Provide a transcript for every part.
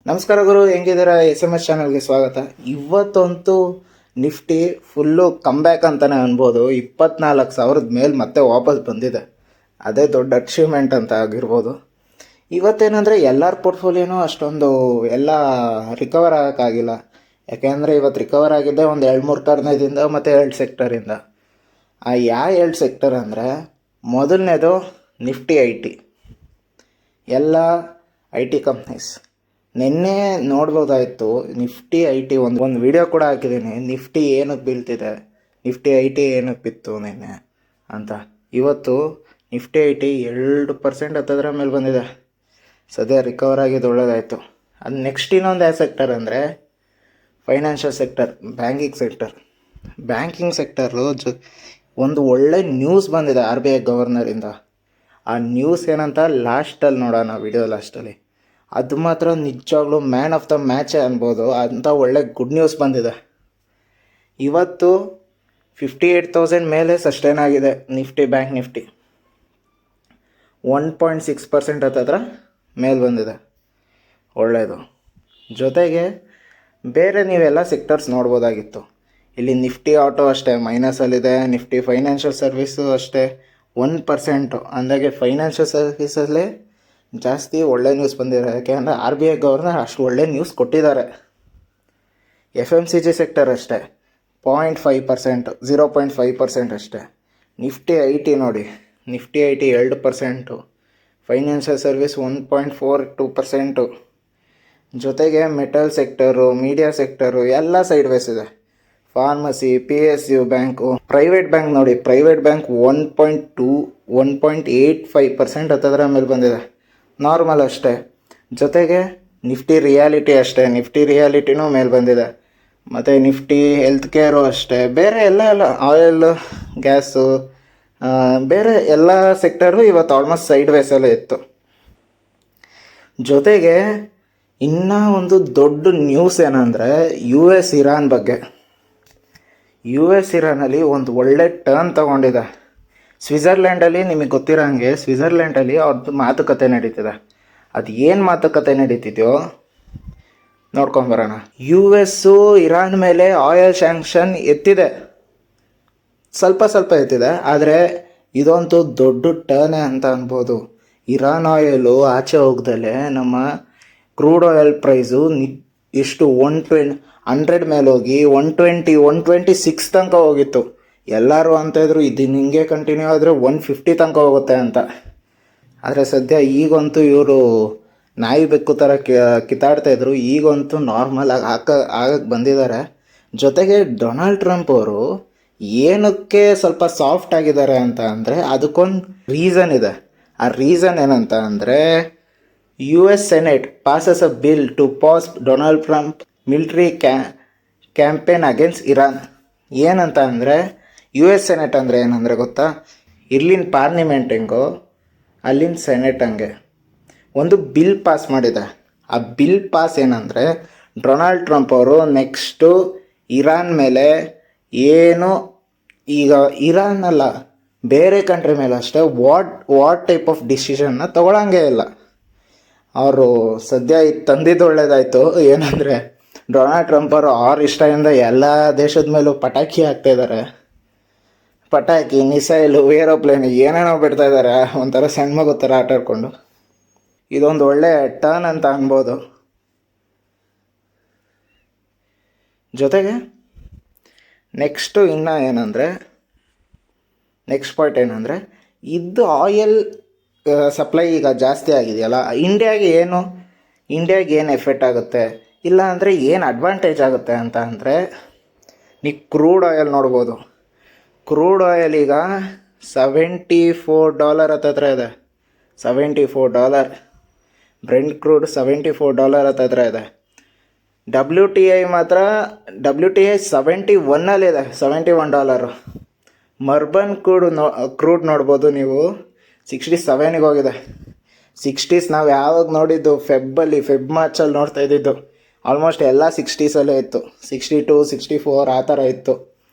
ನಮಸ್ಕಾರ ಗುರು, ಹೆಂಗಿದ್ದೀರಾ? SMS ಚಾನಲ್ಗೆ ಸ್ವಾಗತ. ಇವತ್ತಂತೂ ನಿಫ್ಟಿ ಫುಲ್ಲು ಕಮ್ಬ್ಯಾಕ್ ಅಂತಲೇ ಅನ್ಬೋದು. 24,000 ಮೇಲೆ ಮತ್ತೆ ವಾಪಸ್ ಬಂದಿದೆ. ಅದೇ ದೊಡ್ಡ ಅಚೀವ್ಮೆಂಟ್ ಅಂತ ಆಗಿರ್ಬೋದು. ಇವತ್ತೇನೆಂದರೆ ಎಲ್ಲರ ಪೋರ್ಟ್ಫೋಲಿಯೋನೂ ಅಷ್ಟೊಂದು ಎಲ್ಲ ರಿಕವರ್ ಆಗೋಕ್ಕಾಗಿಲ್ಲ. ಯಾಕೆಂದರೆ ಇವತ್ತು ರಿಕವರ್ ಆಗಿದ್ದೆ ಒಂದು 2-3 ಕಾರಣದಿಂದ ಮತ್ತು 2 ಸೆಕ್ಟರಿಂದ. ಆ ಯಾವ 2 ಸೆಕ್ಟರ್ ಅಂದರೆ, ಮೊದಲನೇದು ನಿಫ್ಟಿ IT. ಎಲ್ಲ IT ಕಂಪ್ನೀಸ್ ನಿನ್ನೆ ನೋಡ್ಬೋದಾಯಿತು. ನಿಫ್ಟಿ IT ಒಂದು ವಿಡಿಯೋ ಕೂಡ ಹಾಕಿದ್ದೀನಿ. ನಿಫ್ಟಿ ಏನಕ್ಕೆ ಬೀಳ್ತಿದೆ, ನಿಫ್ಟಿ IT ಏನಕ್ಕೆ ಬಿತ್ತು ನಿನ್ನೆ ಅಂತ. ಇವತ್ತು ನಿಫ್ಟಿ IT 2% ಹತ್ತದ್ರ ಮೇಲೆ ಬಂದಿದೆ. ಸದ್ಯ ರಿಕವರ್ ಆಗಿದ್ದು ಒಳ್ಳೆಯದಾಯಿತು. ಅದು ನೆಕ್ಸ್ಟ್ ಇನ್ನೊಂದು ಯಾವ ಸೆಕ್ಟರ್ ಅಂದರೆ financial sector, banking sector. Banking sector ಒಂದು ಒಳ್ಳೆ ನ್ಯೂಸ್ ಬಂದಿದೆ RBI ಗವರ್ನರಿಂದ. ಆ ನ್ಯೂಸ್ ಏನಂತ ಲಾಸ್ಟಲ್ಲಿ ನೋಡೋಣ, ವಿಡಿಯೋ ಲಾಸ್ಟಲ್ಲಿ. ಅದು ಮಾತ್ರ ನಿಜವಾಗ್ಲೂ ಮ್ಯಾನ್ ಆಫ್ ದ ಮ್ಯಾಚೇ ಅನ್ಬೋದು. ಅಂಥ ಒಳ್ಳೆ ಗುಡ್ ನ್ಯೂಸ್ ಬಂದಿದೆ. ಇವತ್ತು 58,000 ಮೇಲೆ ಸಸ್ಟೈನ್ ಆಗಿದೆ ನಿಫ್ಟಿ, ಬ್ಯಾಂಕ್ ನಿಫ್ಟಿ 1.6% ಹತ್ತತ್ರ ಮೇಲೆ ಬಂದಿದೆ. ಒಳ್ಳೆಯದು. ಜೊತೆಗೆ ಬೇರೆ ನೀವೆಲ್ಲ ಸೆಕ್ಟರ್ಸ್ ನೋಡ್ಬೋದಾಗಿತ್ತು. ಇಲ್ಲಿ ನಿಫ್ಟಿ ಆಟೋ ಅಷ್ಟೇ ಮೈನಸಲ್ಲಿದೆ. ನಿಫ್ಟಿ ಫೈನಾನ್ಷಿಯಲ್ ಸರ್ವಿಸು ಅಷ್ಟೇ 1%. ಅಂದಾಗೆ ಫೈನಾನ್ಷಿಯಲ್ ಸರ್ವಿಸಲ್ಲೇ ಜಾಸ್ತಿ ಒಳ್ಳೆ ನ್ಯೂಸ್ ಬಂದಿದೆ. ಯಾಕೆಂದರೆ RBI ಗವರ್ನರ್ ಅಷ್ಟು ಒಳ್ಳೆ ನ್ಯೂಸ್ ಕೊಟ್ಟಿದ್ದಾರೆ. FMCG ಸೆಕ್ಟರ್ ಅಷ್ಟೇ 0.5%, 0.5% ಅಷ್ಟೇ. ನಿಫ್ಟಿ IT ನೋಡಿ, ನಿಫ್ಟಿ IT 2%, ಫೈನಾನ್ಷಿಯಲ್ ಸರ್ವಿಸ್ 1.42%. ಜೊತೆಗೆ ಮೆಟಲ್ ಸೆಕ್ಟರು, ಮೀಡಿಯಾ ಸೆಕ್ಟರು ಎಲ್ಲ ಸೈಡ್ ವೇಸ್ ಇದೆ. Pharmacy, PSU bank, private bank ನೋಡಿ, ಪ್ರೈವೇಟ್ ಬ್ಯಾಂಕ್ 1.85% ಹತ್ತದ್ರ ಮೇಲೆ ಬಂದಿದೆ. ನಾರ್ಮಲ್ ಅಷ್ಟೇ. ಜೊತೆಗೆ ನಿಫ್ಟಿ ರಿಯಾಲಿಟಿ ಅಷ್ಟೇ, ನಿಫ್ಟಿ ರಿಯಾಲಿಟಿನೂ ಮೇಲೆ ಬಂದಿದೆ. ಮತ್ತು ನಿಫ್ಟಿ ಹೆಲ್ತ್ ಕೇರು ಅಷ್ಟೇ. ಬೇರೆ ಎಲ್ಲ ಆಯಿಲ್, ಗ್ಯಾಸು, ಬೇರೆ ಎಲ್ಲ ಸೆಕ್ಟರು ಇವತ್ತು ಆಲ್ಮೋಸ್ಟ್ ಸೈಡ್ ವೇಸಲ್ಲೇ ಇತ್ತು. ಜೊತೆಗೆ ಇನ್ನೂ ಒಂದು ದೊಡ್ಡ ನ್ಯೂಸ್ ಏನಂದರೆ US ಇರಾನ್ ಬಗ್ಗೆ. US ಇರಾನಲ್ಲಿ ಒಂದು ಒಳ್ಳೆ ಟರ್ನ್ ತೊಗೊಂಡಿದೆ. ಸ್ವಿಟ್ಜರ್ಲ್ಯಾಂಡಲ್ಲಿ ನಿಮಗೆ ಗೊತ್ತಿರೋಂಗೆ ಸ್ವಿಟ್ಜರ್ಲ್ಯಾಂಡಲ್ಲಿ ಅವ್ರದ್ದು ಮಾತುಕತೆ ನಡೀತಿದೆ. ಅದು ಏನು ಮಾತುಕತೆ ನಡೀತಿದೆಯೋ ನೋಡ್ಕೊಂಬರೋಣ. US ಇರಾನ್ ಮೇಲೆ ಆಯಿಲ್ ಸ್ಯಾಂಕ್ಷನ್ ಎತ್ತಿದೆ, ಸ್ವಲ್ಪ ಎತ್ತಿದೆ. ಆದರೆ ಇದಂತೂ ದೊಡ್ಡ ಟರ್ನೇ ಅಂತ ಅನ್ಬೋದು. ಇರಾನ್ ಆಯಿಲು ಆಚೆ ಹೋಗ್ದಲೇ ನಮ್ಮ ಕ್ರೂಡ್ ಆಯಿಲ್ ಪ್ರೈಸು ಎಷ್ಟು 100 ಮೇಲೆ ಹೋಗಿ 126 ತನಕ ಹೋಗಿತ್ತು. ಎಲ್ಲರೂ ಅಂತ ಇದ್ರು ಇದು ಹಿಂಗೆ ಕಂಟಿನ್ಯೂ ಆದರೆ 150 ತನಕ ಹೋಗುತ್ತೆ ಅಂತ. ಆದರೆ ಸದ್ಯ ಈಗಂತೂ ಇವರು ನಾಯಿ ಬೆಕ್ಕು ಥರ ಕಿತ್ತಾಡ್ತಾಯಿದ್ರು. ಈಗಂತೂ ನಾರ್ಮಲ್ ಆಗಕ್ಕೆ ಬಂದಿದ್ದಾರೆ. ಜೊತೆಗೆ ಡೊನಾಲ್ಡ್ ಟ್ರಂಪ್ ಅವರು ಏನಕ್ಕೆ ಸ್ವಲ್ಪ ಸಾಫ್ಟ್ ಆಗಿದ್ದಾರೆ ಅಂತ ಅಂದರೆ ಅದಕ್ಕೊಂದು ರೀಸನ್ ಇದೆ. ಆ ರೀಸನ್ ಏನಂತ ಅಂದರೆ US Senate passes a bill to pause Donald Trump military campaign against Iran. ಏನಂತ ಅಂದರೆ US Senate ಅಂದರೆ ಏನಂದರೆ ಗೊತ್ತಾ? ಇಲ್ಲಿನ ಪಾರ್ಲಿಮೆಂಟ್ ಹೆಂಗೋ ಅಲ್ಲಿನ ಸೆನೆಟ್ ಹಂಗೆ ಒಂದು ಬಿಲ್ ಪಾಸ್ ಮಾಡಿದೆ. ಆ ಬಿಲ್ ಪಾಸ್ ಏನಂದರೆ ಡೊನಾಲ್ಡ್ ಟ್ರಂಪ್ ಅವರು ನೆಕ್ಸ್ಟು ಇರಾನ್ ಮೇಲೆ ಏನು, ಈಗ ಇರಾನ್ ಅಲ್ಲ ಬೇರೆ ಕಂಟ್ರಿ ಮೇಲೆ ಅಷ್ಟೇ ವಾಟ್ ಟೈಪ್ ಆಫ್ ಡಿಸಿಷನ್ನ ತೊಗೊಳಂಗೇ ಇಲ್ಲ. ಅವರು ಸದ್ಯ ಇದು ತಂದಿದ್ದು ಒಳ್ಳೇದಾಯಿತು. ಏನಂದರೆ ಡೊನಾಲ್ಡ್ ಟ್ರಂಪ್ ಅವರು ಅವ್ರ ಇಷ್ಟದಿಂದ ಎಲ್ಲ ದೇಶದ ಮೇಲೂ ಪಟಾಕಿ ಹಾಕ್ತಾಯಿದ್ದಾರೆ. ಪಟಾಕಿ, ಮಿಸೈಲು, ಏರೋಪ್ಲೇನ್ ಏನೇನೋ ಬಿಡ್ತಾ ಇದ್ದಾರೆ. ಒಂಥರ ಸಣ್ಣ ಮಗು ಥರ ಆಟ ಆಡ್ಕೊಂಡು. ಇದೊಂದು ಒಳ್ಳೆ ಟರ್ನ್ ಅಂತ ಅನ್ಬೋದು. ಜೊತೆಗೆ ನೆಕ್ಸ್ಟು ಇನ್ನು ಏನಂದರೆ ನೆಕ್ಸ್ಟ್ ಪಾಯಿಂಟ್ ಏನಂದರೆ ಇದು ಆಯಿಲ್ ಸಪ್ಲೈ ಈಗ ಜಾಸ್ತಿ ಆಗಿದೆಯಲ್ಲ, ಇಂಡಿಯಾಗೆ ಏನು ಎಫೆಕ್ಟ್ ಆಗುತ್ತೆ, ಇಲ್ಲ ಅಂದರೆ ಏನು ಅಡ್ವಾಂಟೇಜ್ ಆಗುತ್ತೆ ಅಂತ ಅಂದರೆ ನೀವು ಕ್ರೂಡ್ ಆಯಿಲ್ ನೋಡ್ಬೋದು. ಕ್ರೂಡ್ ಆಯಿಲ್ ಈಗ $74 ಹತ್ತತ್ರ ಇದೆ. $74. ಬ್ರೆಂಟ್ ಕ್ರೂಡ್ $74 ಹತ್ತತ್ರ ಇದೆ. WTI ಮಾತ್ರ WTI 71 $71. ಮರ್ಬನ್ ಕ್ರೂಡ್ ನೋಡ್ಬೋದು ನೀವು, 67ಗೆ ಹೋಗಿದೆ. 60s ನಾವು ಯಾವಾಗ ನೋಡಿದ್ದು ಫೆಬ್ ಮಾರ್ಚಲ್ಲಿ ನೋಡ್ತಾ ಇದ್ದಿದ್ದು. ಆಲ್ಮೋಸ್ಟ್ ಎಲ್ಲ 60ಸಲ್ಲೇ ಇತ್ತು. 62, 64 ಆ ಥರ ಇತ್ತು.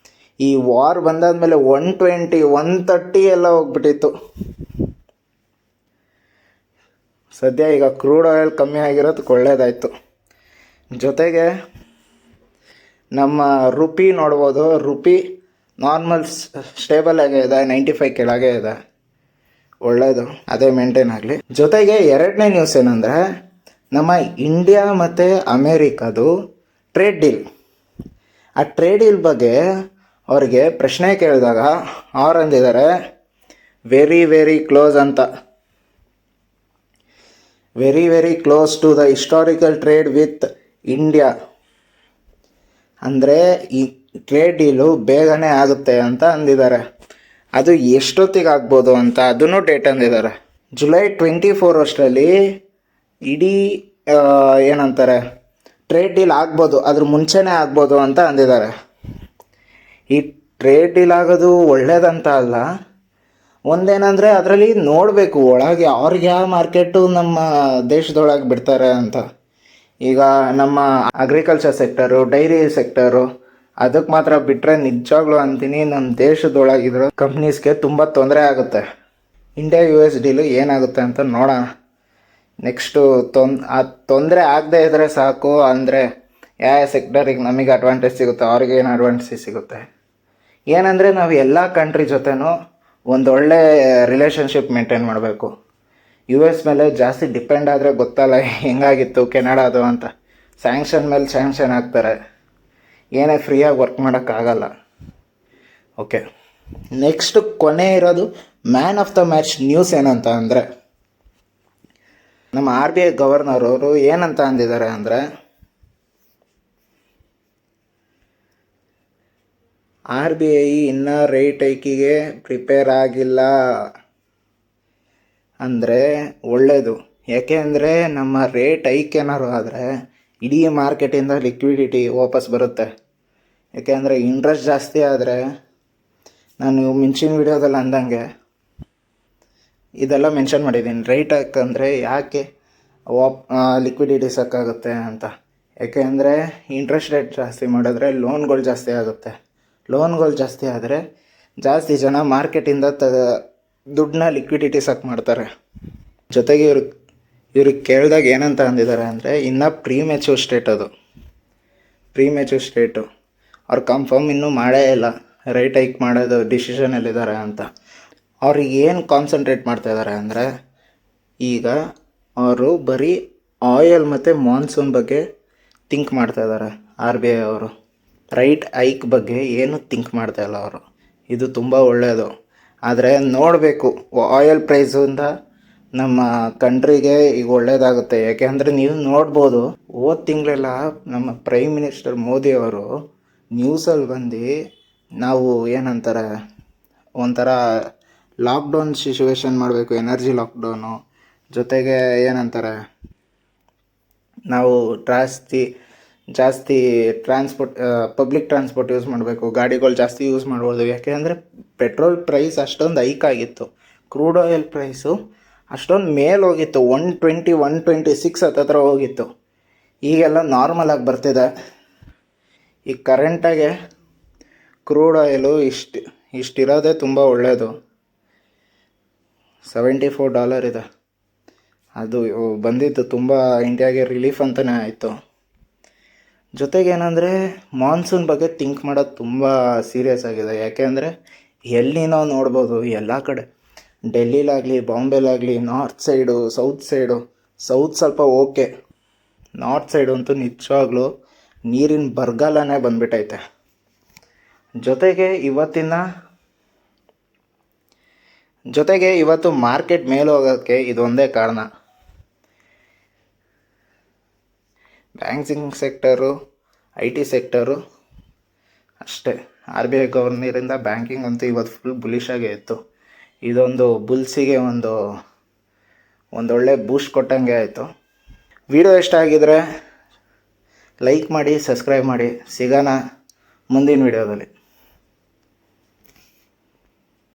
ಈ ವಾರ್ ಬಂದಾದಮೇಲೆ 120, 130 ಎಲ್ಲ ಹೋಗ್ಬಿಟ್ಟಿತ್ತು. ಸದ್ಯ ಈಗ ಕ್ರೂಡ್ ಆಯಿಲ್ ಕಮ್ಮಿ ಆಗಿರೋದಕ್ಕೆ ಒಳ್ಳೆಯದಾಯಿತು. ಜೊತೆಗೆ ನಮ್ಮ ರುಪಿ ನೋಡ್ಬೋದು, ರುಪಿ ನಾರ್ಮಲ್ ಸ್ಟೇಬಲ್ ಆಗೇ ಇದೆ, 95 ಕೆಳಗೆ ಇದೆ, ಒಳ್ಳೆಯದು, ಅದೇ ಮೇಂಟೈನ್ ಆಗಲಿ. ಜೊತೆಗೆ ಎರಡನೇ ನ್ಯೂಸ್ ಏನಂದರೆ ನಮ್ಮ ಇಂಡಿಯಾ ಮತ್ತು ಅಮೇರಿಕದು ಟ್ರೇಡ್ ಡೀಲ್. ಆ ಟ್ರೇಡ್ ಡೀಲ್ ಬಗ್ಗೆ ಅವ್ರಿಗೆ ಪ್ರಶ್ನೆ ಕೇಳಿದಾಗ ಅವ್ರು ಅಂದಿದ್ದಾರೆ ವೆರಿ ವೆರಿ ಕ್ಲೋಸ್ ಅಂತ, very very close to the historical trade with India. ಅಂದರೆ ಈ ಟ್ರೇಡ್ ಡೀಲು ಬೇಗನೆ ಆಗುತ್ತೆ ಅಂತ ಅಂದಿದ್ದಾರೆ. ಅದು ಎಷ್ಟೊತ್ತಿಗೆ ಆಗ್ಬೋದು ಅಂತ ಅದನ್ನು ಡೇಟ್ ಅಂದಿದ್ದಾರೆ. ಜುಲೈ 24 ಅಷ್ಟರಲ್ಲಿ ಇಡೀ ಏನಂತಾರೆ ಟ್ರೇಡ್ ಡೀಲ್ ಆಗ್ಬೋದು, ಅದ್ರ ಮುಂಚೆನೇ ಆಗ್ಬೋದು ಅಂತ ಅಂದಿದ್ದಾರೆ. ಈ ಟ್ರೇಡ್ ಡೀಲ್ ಆಗೋದು ಒಳ್ಳೇದಂತ ಅಲ್ಲ, ಒಂದೇನಂದರೆ ಅದರಲ್ಲಿ ನೋಡಬೇಕು ಒಳಗೆ ಅವ್ರಿಗೆ ಯಾವ ಮಾರ್ಕೆಟು ನಮ್ಮ ದೇಶದೊಳಗೆ ಬಿಡ್ತಾರೆ ಅಂತ. ಈಗ ನಮ್ಮ ಅಗ್ರಿಕಲ್ಚರ್ ಸೆಕ್ಟರು, ಡೈರಿ ಸೆಕ್ಟರು ಅದಕ್ಕೆ ಮಾತ್ರ ಬಿಟ್ಟರೆ ನಿಜವಾಗ್ಲೂ ಅಂತೀನಿ ನಮ್ಮ ದೇಶದೊಳಗಿರೋ ಕಂಪ್ನೀಸ್ಗೆ ತುಂಬ ತೊಂದರೆ ಆಗುತ್ತೆ. ಇಂಡಿಯಾ US ಡೀಲು ಏನಾಗುತ್ತೆ ಅಂತ ನೋಡೋಣ. ನೆಕ್ಸ್ಟು ಆ ತೊಂದರೆ ಆಗದೆ ಇದ್ದರೆ ಸಾಕು. ಅಂದರೆ ಯಾವ ಸೆಕ್ಟರಿಗೆ ನಮಗೆ ಅಡ್ವಾಂಟೇಜ್ ಸಿಗುತ್ತೆ, ಅವ್ರಿಗೇನು ಅಡ್ವಾಂಟೇಜ್ ಸಿಗುತ್ತೆ. ಏನಂದರೆ ನಾವು ಎಲ್ಲ ಕಂಟ್ರಿ ಜೊತೆನೂ ಒಂದೊಳ್ಳೆ ರಿಲೇಷನ್ಶಿಪ್ ಮೇಂಟೈನ್ ಮಾಡಬೇಕು. US ಮೇಲೆ ಜಾಸ್ತಿ ಡಿಪೆಂಡ್ ಆದರೆ ಗೊತ್ತಲ್ಲ ಹೆಂಗಾಗಿತ್ತು ಕೆನಡಾದು ಅಂತ. ಸ್ಯಾಂಕ್ಷನ್ ಮೇಲೆ ಸ್ಯಾಂಕ್ಷನ್ ಆಗ್ತಾರೆ, ಏನೇ ಫ್ರೀಯಾಗಿ ವರ್ಕ್ ಮಾಡೋಕ್ಕಾಗಲ್ಲ. ಓಕೆ, ನೆಕ್ಸ್ಟ್ ಕೊನೆ ಇರೋದು man of the match news ಏನಂತ ಅಂದರೆ ನಮ್ಮ RBI ಗವರ್ನರ್ ಅವರು ಏನಂತ ಅಂದಿದ್ದಾರೆ ಅಂದರೆ RBI ಇನ್ನೂ ರೇಟ್ ಹೈಕಿಗೆ ಪ್ರಿಪೇರ್ ಆಗಿಲ್ಲ. ಅಂದರೆ ಒಳ್ಳೆಯದು, ಯಾಕೆ ಅಂದರೆ ನಮ್ಮ ರೇಟ್ ಹೈಕ್ ಏನಾರು ಆದರೆ ಇಡೀ ಮಾರ್ಕೆಟಿಂದ ಲಿಕ್ವಿಡಿಟಿ ವಾಪಸ್ ಬರುತ್ತೆ. ಯಾಕೆಂದರೆ ಇಂಟ್ರೆಸ್ಟ್ ಜಾಸ್ತಿ ಆದರೆ, ನಾನು ಮುಂಚಿನ ವಿಡಿಯೋದಲ್ಲಿ ಅಂದಂಗೆ ಇದೆಲ್ಲ ಮೆನ್ಷನ್ ಮಾಡಿದ್ದೀನಿ, ರೇಟ್ ಹಾಕಂದರೆ ಯಾಕೆ ಲಿಕ್ವಿಡಿಟಿ ಸಾಕಾಗುತ್ತೆ ಅಂತ. ಯಾಕೆ ಅಂದರೆ ಇಂಟ್ರೆಸ್ಟ್ ರೇಟ್ ಜಾಸ್ತಿ ಮಾಡಿದ್ರೆ ಲೋನ್ಗಳು ಜಾಸ್ತಿ ಆಗುತ್ತೆ. ಲೋನ್ಗಳು ಜಾಸ್ತಿ ಆದರೆ ಜಾಸ್ತಿ ಜನ ಮಾರ್ಕೆಟಿಂದ ದುಡ್ಡನ್ನ ಲಿಕ್ವಿಡಿಟಿ ಸಾಕು ಮಾಡ್ತಾರೆ. ಜೊತೆಗೆ ಇವ್ರಿಗೆ ಕೇಳಿದಾಗ ಏನಂತ ಅಂದಿದ್ದಾರೆ ಅಂದರೆ ಇನ್ನೂ ಪ್ರೀಮೆಚ್ಯೂರ್ ಸ್ಟೇಟ್, ಅದು ಪ್ರೀಮೆಚ್ಯೂರ್ ಸ್ಟೇಟು. ಅವ್ರು ಕನ್ಫರ್ಮ್ ಇನ್ನೂ ಮಾಡೇ ಇಲ್ಲ ರೇಟ್ ಹೈಕ್ ಮಾಡೋದು ಡಿಸಿಷನಲ್ಲಿದ್ದಾರೆ ಅಂತ. ಅವ್ರಿಗೆ ಏನು ಕಾನ್ಸಂಟ್ರೇಟ್ ಮಾಡ್ತಾಯಿದ್ದಾರೆ ಅಂದರೆ ಈಗ ಅವರು ಬರೀ ಆಯಿಲ್ ಮತ್ತು ಮಾನ್ಸೂನ್ ಬಗ್ಗೆ ಥಿಂಕ್ ಮಾಡ್ತಾಯಿದ್ದಾರೆ. RBI ಅವರು ರೈಟ್ ಹೈಕ್ ಬಗ್ಗೆ ಏನು ಥಿಂಕ್ ಮಾಡ್ತಾಯಿಲ್ಲ ಅವರು. ಇದು ತುಂಬ ಒಳ್ಳೆಯದು. ಆದರೆ ನೋಡಬೇಕು, ಆಯಿಲ್ ಪ್ರೈಸಿಂದ ನಮ್ಮ ಕಂಟ್ರಿಗೆ ಈಗ ಒಳ್ಳೆಯದಾಗುತ್ತೆ. ಯಾಕೆಂದರೆ ನೀವು ನೋಡ್ಬೋದು, ಹೋದ ತಿಂಗಳೆಲ್ಲ ನಮ್ಮ ಪ್ರೈಮ್ ಮಿನಿಸ್ಟರ್ ಮೋದಿ ಅವರು ನ್ಯೂಸಲ್ಲಿ ಬಂದು ನಾವು ಏನಂತಾರೆ ಒಂಥರ ಲಾಕ್ಡೌನ್ ಸಿಚುವೇಶನ್ ಮಾಡಬೇಕು, ಎನರ್ಜಿ ಲಾಕ್ಡೌನು, ಜೊತೆಗೆ ಏನಂತಾರೆ ನಾವು ಜಾಸ್ತಿ ಪಬ್ಲಿಕ್ ಟ್ರಾನ್ಸ್ಪೋರ್ಟ್ ಯೂಸ್ ಮಾಡಬೇಕು, ಗಾಡಿಗಳು ಜಾಸ್ತಿ ಯೂಸ್ ಮಾಡ್ಬೋದು. ಯಾಕೆ ಅಂದರೆ ಪೆಟ್ರೋಲ್ ಪ್ರೈಸ್ ಅಷ್ಟೊಂದು ಹೈಕ್ ಆಗಿತ್ತು, ಕ್ರೂಡ್ ಆಯಿಲ್ ಪ್ರೈಸು ಅಷ್ಟೊಂದು ಮೇಲೆ ಹೋಗಿತ್ತು, 120 126 ಹತ್ತತ್ರ ಹೋಗಿತ್ತು. ಈಗೆಲ್ಲ ನಾರ್ಮಲ್ ಆಗಿ ಬರ್ತಿದೆ. ಈಗ ಕರೆಂಟಾಗೆ ಕ್ರೂಡ್ ಆಯಿಲು ಇಷ್ಟಿರೋದೇ ತುಂಬ ಒಳ್ಳೆಯದು. $74 ಇದೆ. ಅದು ಬಂದಿದ್ದು ತುಂಬ ಇಂಡಿಯಾಗೆ ರಿಲೀಫ್ ಅಂತಲೇ ಆಯಿತು. ಜೊತೆಗೇನೆಂದರೆ ಮಾನ್ಸೂನ್ ಬಗ್ಗೆ ಥಿಂಕ್ ಮಾಡೋದು ತುಂಬ ಸೀರಿಯಸ್ ಆಗಿದೆ. ಯಾಕೆಂದರೆ ಎಲ್ಲಿ ನಾವು ನೋಡ್ಬೋದು ಎಲ್ಲ ಕಡೆ, ಡೆಲ್ಲಿಲಾಗಲಿ ಬಾಂಬೆಲಾಗಲಿ, ನಾರ್ತ್ ಸೈಡು ಸೌತ್ ಸ್ವಲ್ಪ ಓಕೆ, ನಾರ್ತ್ ಸೈಡು ಅಂತೂ ನಿಜವಾಗ್ಲೂ ನೀರಿನ ಬರಗಾಲನೇ ಬಂದ್ಬಿಟ್ಟೈತೆ. ಜೊತೆಗೆ ಇವತ್ತು ಮಾರ್ಕೆಟ್ ಮೇಲೆ ಹೋಗೋಕ್ಕೆ ಇದೊಂದೇ ಕಾರಣ. ಬ್ಯಾಂಕಿಂಗ್ ಸೆಕ್ಟರು, IT ಸೆಕ್ಟರು ಅಷ್ಟೇ. RBI ಗವರ್ನರಿಂದ ಬ್ಯಾಂಕಿಂಗ್ ಅಂತೂ ಇವತ್ತು ಫುಲ್ ಬುಲಿಶಾಗೇ ಇತ್ತು. ಇದೊಂದು ಬುಲ್ಸಿಗೆ ಒಂದೊಳ್ಳೆ ಬೂಸ್ಟ್ ಕೊಟ್ಟಂಗೆ ಆಯಿತು. ವಿಡಿಯೋ ಇಷ್ಟ ಆಗಿದರೆ ಲೈಕ್ ಮಾಡಿ, ಸಬ್ಸ್ಕ್ರೈಬ್ ಮಾಡಿ. ಸಿಗೋಣ ಮುಂದಿನ ವಿಡಿಯೋದಲ್ಲಿ.